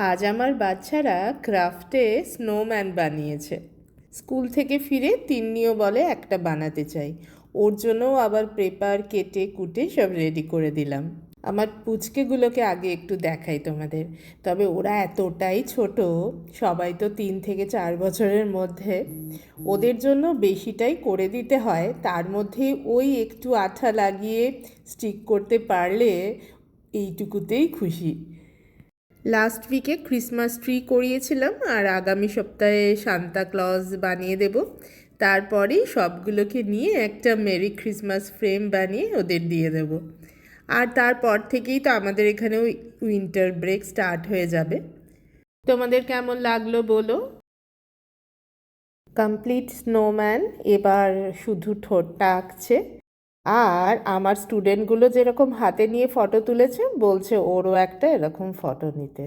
আজ আমার বাচ্চারা ক্রাফটে স্নোম্যান বানিয়েছে। স্কুল থেকে ফিরে তিন্নিও বলে একটা বানাতে চাই। ওর জন্যও আবার পেপার কেটে কুটে সব রেডি করে দিলাম। আমার পুচকেগুলোকে আগে একটু দেখাই তোমাদের। তবে ওরা এতটাই ছোট, সবাই তো 3 থেকে 4 বছরের মধ্যে। ওদের জন্য বেশিটাই করে দিতে হয়, তার মধ্যে ওই একটু আঠা লাগিয়ে স্টিক করতে পারলে এইটুকুতেই খুশি। লাস্ট উইকে ক্রিসমাস ট্রি করিয়েছিলাম, আর আগামী সপ্তাহে সান্তা ক্লজ বানিয়ে দেব। তারপরেই সবগুলোকে নিয়ে একটা মেরি ক্রিসমাস ফ্রেম বানিয়ে ওদের দিয়ে দেব। আর তারপর থেকেই তো আমাদের এখানে ওই উইন্টার ব্রেক স্টার্ট হয়ে যাবে। তোমাদের কেমন লাগলো বলো। কমপ্লিট স্নোম্যান এবার শুধু ঠোঁটটা আঁকছে। আর আমার স্টুডেন্টগুলো যেরকম হাতে নিয়ে ফটো তুলেছে, বলছে ওরও একটা এরকম ফটো নিতে।